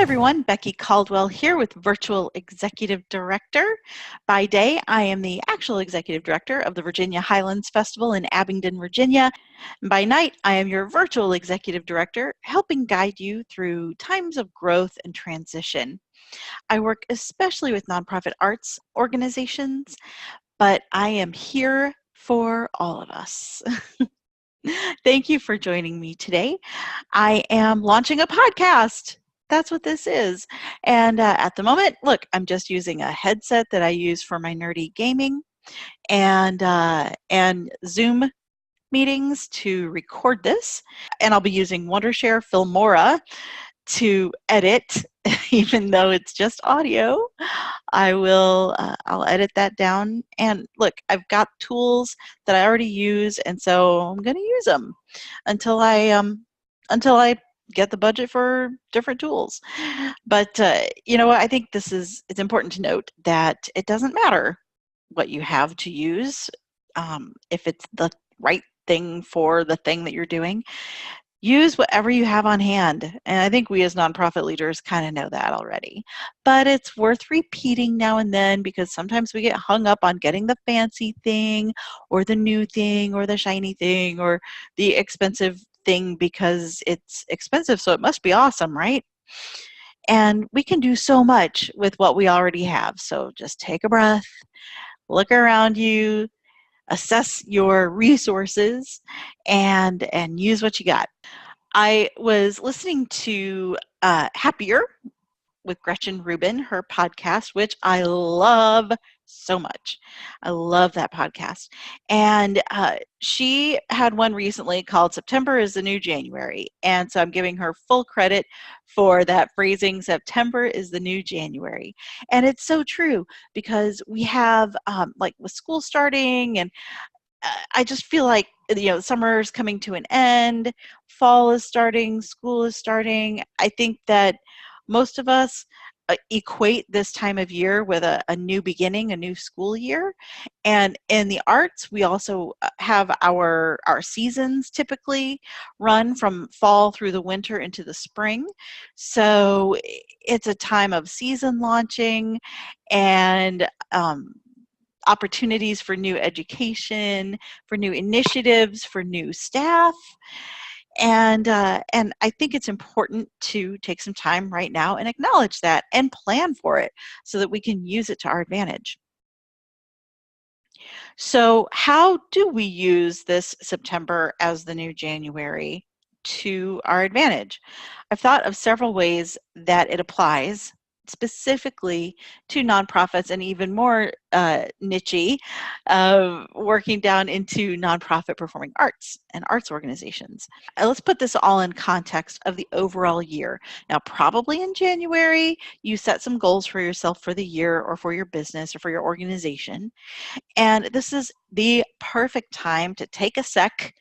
everyone, Becky Caldwell here with Virtual Executive Director. By day, I am the actual Executive Director of the Virginia Highlands Festival in Abingdon, Virginia. And by night, I am your Virtual Executive Director, helping guide you through times of growth and transition. I work especially with nonprofit arts organizations, but I am here for all of us. Thank you for joining me today. I am launching a podcast. That's what this is. And at the moment, look, I'm just using a headset that I use for my nerdy gaming and Zoom meetings to record this. And I'll be using Wondershare Filmora to edit, even though it's just audio. I'll edit that down. And look, I've got tools that I already use, and so I'm going to use them until I get the budget for different tools. But you know what? I think it's important to note that it doesn't matter what you have to use if it's the right thing for the thing that you're doing. Use whatever you have on hand. And I think we as nonprofit leaders kind of know that already. But it's worth repeating now and then because sometimes we get hung up on getting the fancy thing or the new thing or the shiny thing or the expensive thing because it's expensive, so it must be awesome, right? And we can do so much with what we already have. So just take a breath, look around you, assess your resources, and use what you got. I was listening to Happier with Gretchen Rubin, her podcast, which I love so much. I love that podcast. And she had one recently called September is the New January. And so I'm giving her full credit for that phrasing, September is the new January. And it's so true because we have, like with school starting, and I just feel like, summer is coming to an end, fall is starting, school is starting. I think that most of us equate this time of year with a new beginning, a new school year. And in the arts, we also have our seasons typically run from fall through the winter into the spring. So it's a time of season launching and opportunities for new education, for new initiatives, for new staff. And I think it's important to take some time right now and acknowledge that and plan for it so that we can use it to our advantage. So how do we use this September as the new January to our advantage? I've thought of several ways that it applies specifically to nonprofits and even more niche-y, working down into nonprofit performing arts and arts organizations. Let's put this all in context of the overall year. Now, probably in January, you set some goals for yourself for the year or for your business or for your organization. And this is the perfect time to take a sec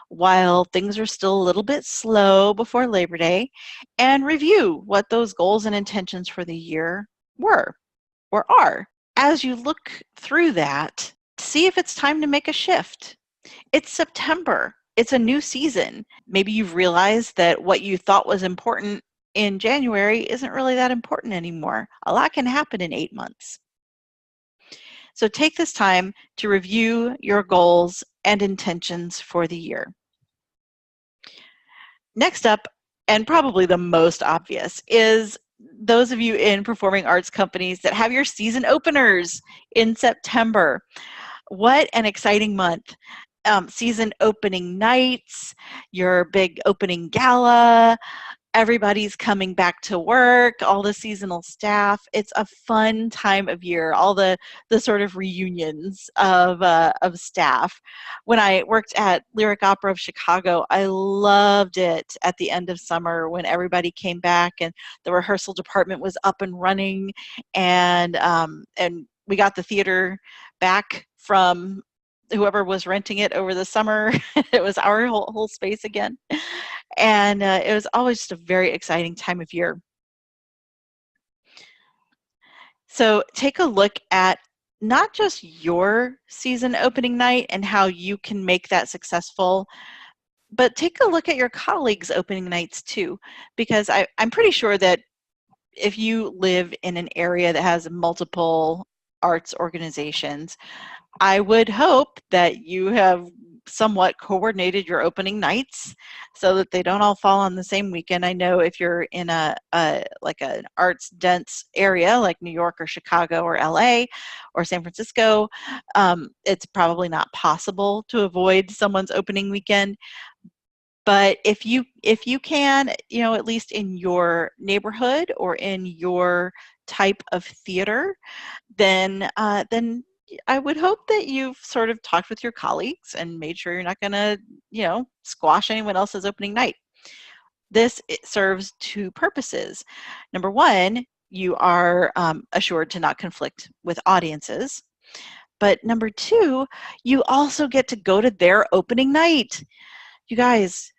while things are still a little bit slow before Labor Day and review what those goals and intentions for the year were or are. As you look through that, see if it's time to make a shift. It's September. It's a new season. Maybe you've realized that what you thought was important in January isn't really that important anymore. A lot can happen in 8 months. So take this time to review your goals and intentions for the year. Next up, and probably the most obvious, is those of you in performing arts companies that have your season openers in September. What an exciting month. Season opening nights, your big opening gala, everybody's coming back to work, all the seasonal staff. It's a fun time of year, all the sort of reunions of staff. When I worked at Lyric Opera of Chicago, I loved it at the end of summer when everybody came back and the rehearsal department was up and running, and we got the theater back from whoever was renting it over the summer. It was our whole space again. And it was always just a very exciting time of year. So take a look at not just your season opening night and how you can make that successful, but take a look at your colleagues' opening nights too, because I'm pretty sure that if you live in an area that has multiple arts organizations, I would hope that you have somewhat coordinated your opening nights so that they don't all fall on the same weekend. I know if you're in like an arts dense area like New York or Chicago or LA or San Francisco, it's probably not possible to avoid someone's opening weekend. But if you can, at least in your neighborhood or in your type of theater, then I would hope that you've sort of talked with your colleagues and made sure you're not going to, squash anyone else's opening night. It serves two purposes. Number one, you are assured to not conflict with audiences. But number two, you also get to go to their opening night. You guys,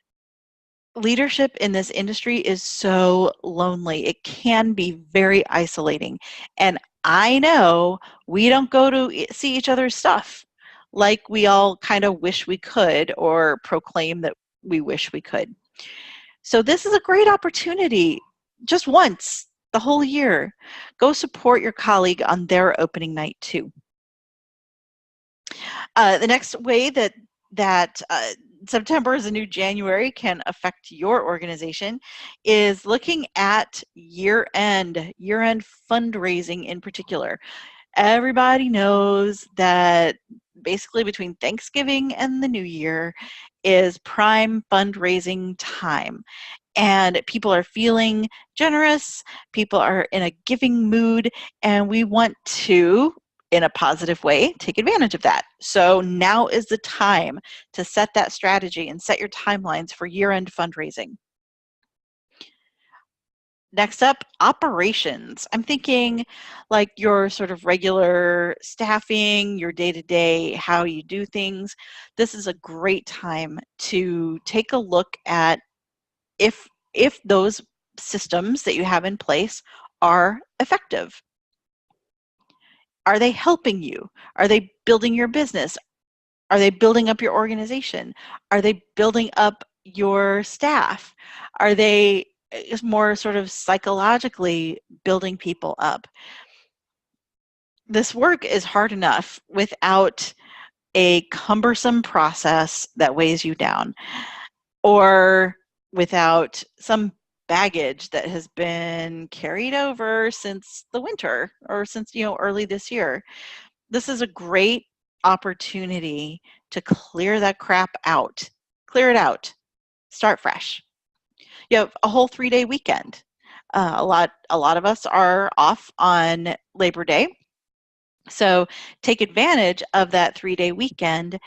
leadership in this industry is so lonely. It can be very isolating. And I know we don't go to see each other's stuff like we all kind of wish we could or proclaim that we wish we could. So this is a great opportunity, just once the whole year. Go support your colleague on their opening night too. The next way that September is a new January can affect your organization is looking at year-end fundraising in particular. Everybody knows that basically between Thanksgiving and the New Year is prime fundraising time. And people are feeling generous, people are in a giving mood, and we want to, in a positive way, take advantage of that. So now is the time to set that strategy and set your timelines for year-end fundraising. Next up, operations. I'm thinking like your sort of regular staffing, your day-to-day, how you do things. This is a great time to take a look at if those systems that you have in place are effective. Are they helping you? Are they building your business? Are they building up your organization? Are they building up your staff? Are they more sort of psychologically building people up? This work is hard enough without a cumbersome process that weighs you down, or without some baggage that has been carried over since the winter or since early this year. This is a great opportunity to clear that crap out. Clear it out. Start fresh. You have a whole 3-day weekend. A lot of us are off on Labor Day. So take advantage of that 3-day weekend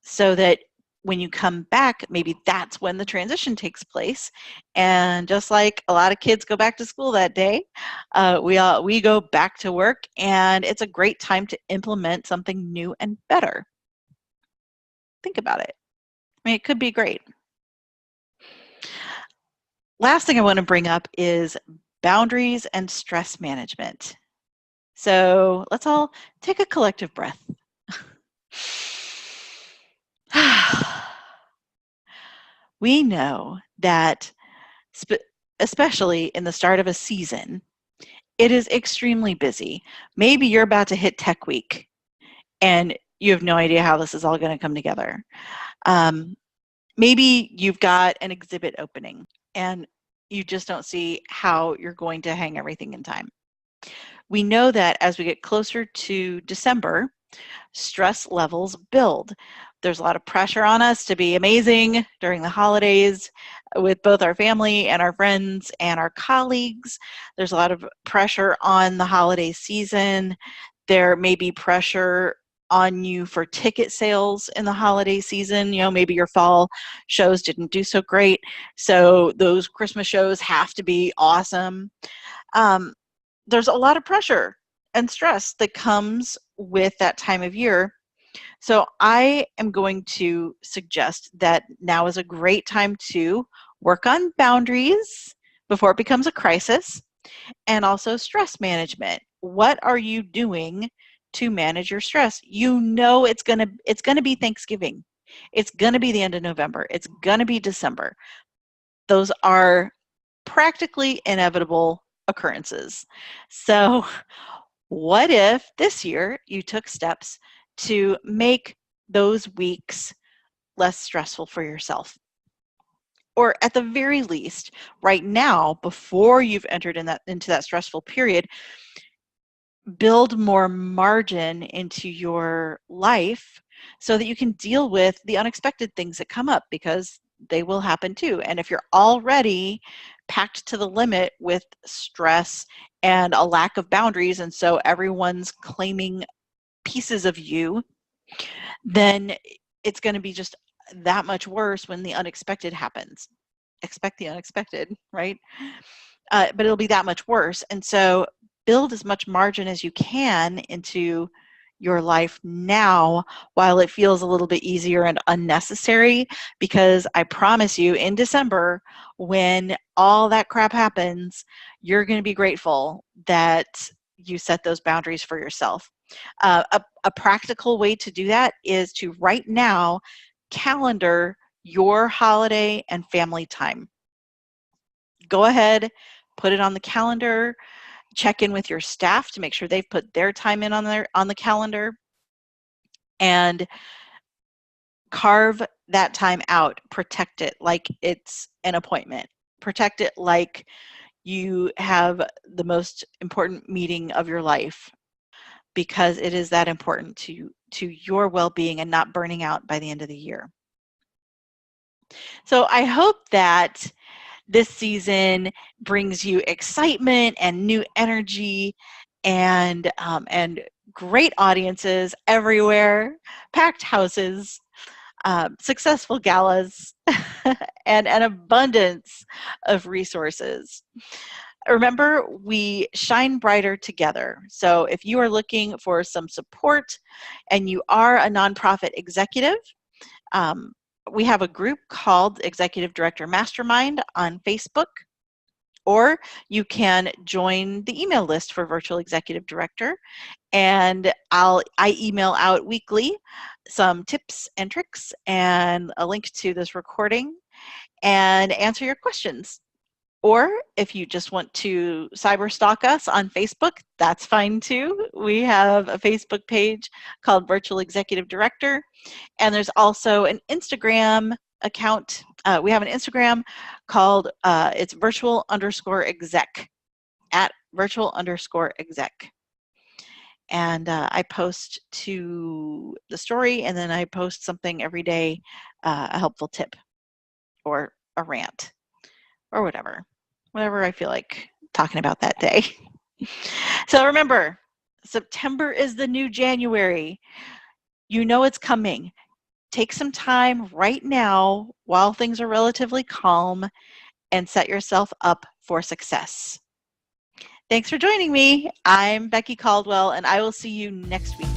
so that when you come back, maybe that's when the transition takes place. And just like a lot of kids go back to school that day, we go back to work, and it's a great time to implement something new and better. Think about it. I mean, it could be great. Last thing I want to bring up is boundaries and stress management. So let's all take a collective breath. We know that, especially in the start of a season, it is extremely busy. Maybe you're about to hit Tech Week, and you have no idea how this is all going to come together. Maybe you've got an exhibit opening, and you just don't see how you're going to hang everything in time. We know that as we get closer to December, stress levels build. There's a lot of pressure on us to be amazing during the holidays with both our family and our friends and our colleagues. There's a lot of pressure on the holiday season. There may be pressure on you for ticket sales in the holiday season. Maybe your fall shows didn't do so great, so those Christmas shows have to be awesome. There's a lot of pressure and stress that comes with that time of year. So I am going to suggest that now is a great time to work on boundaries before it becomes a crisis, and also stress management. What are you doing to manage your stress? It's gonna be Thanksgiving. It's gonna be the end of November. It's gonna be December. Those are practically inevitable occurrences. So what if this year you took steps to make those weeks less stressful for yourself? Or at the very least, right now, before you've entered into that stressful period, build more margin into your life so that you can deal with the unexpected things that come up, because they will happen too. And if you're already packed to the limit with stress and a lack of boundaries, and so everyone's claiming pieces of you, then it's going to be just that much worse when the unexpected happens. Expect the unexpected, right? But it'll be that much worse. And so build as much margin as you can into your life now while it feels a little bit easier and unnecessary, because I promise you, in December, when all that crap happens, you're going to be grateful that you set those boundaries for yourself. A practical way to do that is to right now calendar your holiday and family time. Go ahead, put it on the calendar, check in with your staff to make sure they've put their time in on the calendar, and carve that time out. Protect it like it's an appointment. Protect it like you have the most important meeting of your life, because it is that important to your well-being and not burning out by the end of the year. So I hope that this season brings you excitement and new energy and great audiences everywhere, packed houses, successful galas, and an abundance of resources. Remember, we shine brighter together. So if you are looking for some support and you are a nonprofit executive, we have a group called Executive Director Mastermind on Facebook, or you can join the email list for Virtual Executive Director, and I email out weekly some tips and tricks and a link to this recording and answer your questions. Or if you just want to cyber stalk us on Facebook, that's fine too. We have a Facebook page called Virtual Executive Director, and there's also an Instagram account. We have an Instagram called it's virtual_exec, at virtual_exec. And I post to the story, and then I post something every day, a helpful tip or a rant or whatever I feel like talking about that day. So remember, September is the new January. You know it's coming. Take some time right now while things are relatively calm and set yourself up for success. Thanks for joining me. I'm Becky Caldwell, and I will see you next week.